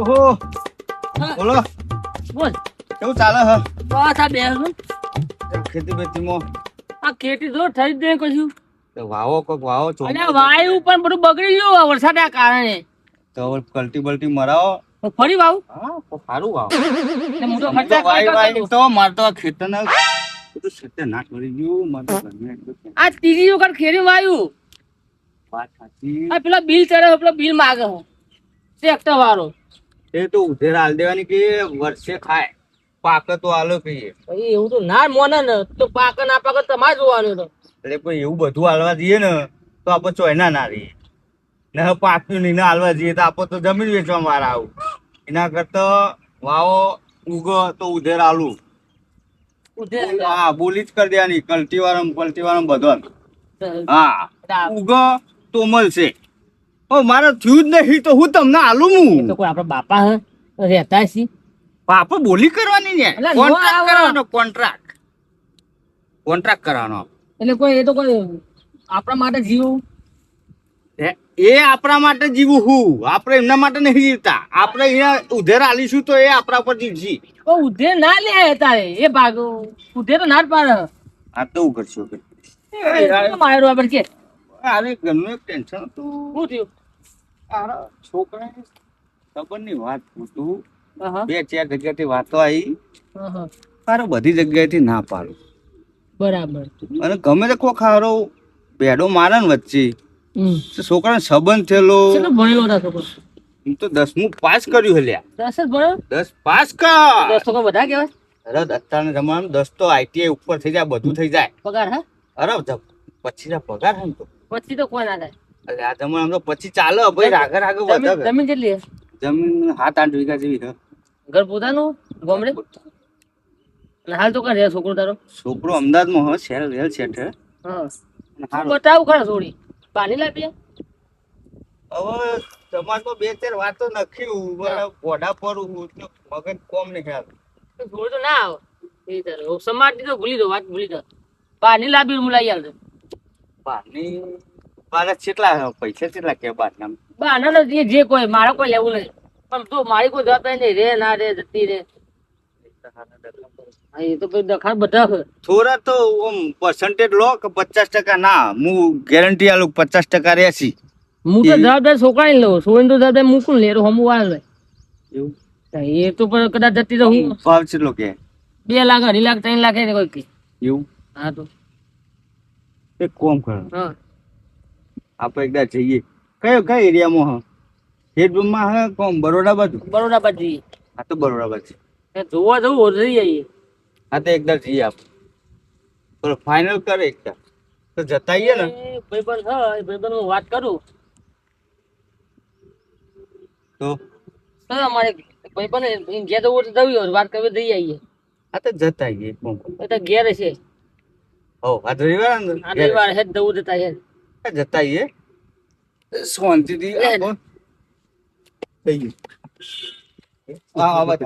ઓહો બોલો બોલ કેવું ચાલે હ બસ આ બેસું ખેતી બેતીમાં આ ખેતી જો થઈ જ નહીં કશું વાવો કોક વાવો છો અને વાયુ પણ બધું બગડી ગયું આ વરસાદના કારણે તો કલ્ટી બલ્ટી મરાવો તો ફરી વાવ હા તો સારું વાવો એટલે મોટો અમે તો ખર્ચા વાય વાય કરતો તો માર તો ખેતર ના બધું ખેતર ના કરી ગયું માર તો ઘરને એટલું છે. આ ત્રીજી વખત ખેરી વાયુ વાત સાચી આ પેલા બિલ ચડે પેલો બિલ માગે છે ટ્રેક્ટર વાળો એ તો ઉધેર હાલ દેવાની કે વર્ષે ખાય પાક તો હાલો કહીએ ભાઈ એવું તો ના મોને ને તો પાક ના પાક તમારે જોવાનું તો એટલે કોઈ એવું બધું હાલવા જઈએ ને તો આપણે ચોયના ના રહીએ ને પાક્યું નહીં ને હાલવા જઈએ તો આપણે તો જમીન વેચવા મારા આવું એના કરતા વાવો ઉગો તો ઉધેર આલું હા બોલી જ કરી દેવાની કલ્ટી વાળા બધો હા ઉગો તો મળશે ઓ મારે થયું જ નહીં તો હું તમને આલું હું તો કોઈ આપડા બાપા હે રહેતા છે આપણે બોલી કરવાની ને એટલે કોન્ટ્રાક્ટ નો કરવાનો કોન્ટ્રાક્ટ કરવાનો એટલે કોઈ એ તો કોઈ આપણા માટે જીવ એ આપણા માટે જીવું હું આપણે એમના માટે નહીં જીવતા આપણે અહીંયા ઉધેર આલીશું તો એ આપણા પર જીવશી તો ઉધે ના લે તારે એ ભાગ ઉધે તો ના જ પાડે આ તો હું કરશું મારો આપડે કે અરે ઘરનું એક ટેન્શન હતું શું થયું તારા છોકરા ખબર ની વાત પૂછું હા, બે ચાર જગ્યાથી વાતો આવી હા. તારે બધી જગ્યાએથી ના પાડું બરાબર અને ગમે તે કોઈ ખારો બેડો મારે ને વચ્ચે તો છોકરાને સંબંધ થયેલો કેટલો ભણેલો હતા છોકરો હું તો 10મું પાસ કર્યું હલ્યા 10 જ ભણ્યો 10 પાસ કર 10 તો કોઈ બધા કહેવાય અરે અત્યારના જમાનામાં 10 તો આઈટીઆઈ ઉપર થઈ જાય બધું થઈ જાય પગાર હા અરે પછીના પગાર હે ને તો પછી તો કોઈ ના થાય એટલે આ જમાનામાં તો પછી ચાલે ભાઈ આગળ આગળ વધારે જમીન કેટલી છે જમીન 7-8 વીઘા જેવી છે ઘર પોતાનું ગોમડે અને હાલ તો કઈ રહે છોકરો તારો છોકરો અમદાવાદમાં હોય શહેર રેલ સેટ હે હા અને હારો. બતાવું ખરા થોડી પાણી લાવી હવે સમાજમાં બે ચાર વાતો નખ્યું બરાબર ઘોડા પર મગજ કોમ નહીં ખ્યાલ થોડી તો ના આવે એ તારે સમાજ તો ભૂલી દો વાત ભૂલી દો પાણી લાવી હું લઈ આવજો પાણી મારા કેટલા પૈસા કેટલા કે બારના બાના જે કોઈ મારે કોઈ લેવું નહીં પણ તો મારી કોઈ જવાબદારી નહીં રે ના રે જતી રે હા, એ તો કોઈ દખાણ બધા છે. થોડા તો પર્સન્ટેજ લો કે 50% ના હું ગેરંટી આલું 50% રહેશી હું તો જવાબદારી છોકરાની લઉં છોકરીને તો જવાબદારી મૂકું ને એ હમું વાળ લે એવું એ તો પણ કદાચ જતી તો હું ભાવ કેટલો કે 2 લાખ 2.5 લાખ 3 લાખ એને કોઈ કે એવું હા તો એક કોમ કરો હા આપણે એકદા જઈએ કયા એરિયામાં હ હેડરૂમમાં હે કોમ બરોડા બાજુ બરોડા બાજુ જઈએ હા તો બરોડા બાજુ એ જોવા જવું જઈ આવીએ હા તો એકદા જઈએ આપણે તો ફાઇનલ કરે એકદા તો જતા આવીએ ને એ ભાઈબંધ છે એ ભાઈબંધ હું વાત કરું તો તો અમારે ભાઈબંધ ઘેર જવું તો જવું વાત કરવી જઈ આવીએ હા તો જતા આવીએ કોમ એ તો ઘેર છે હો આ તો રવિવાર ને આ રવિવાર હે જ જવું જતા છે જતા આવીએ શાંતિથી આપો થઈ ગયું હા આવા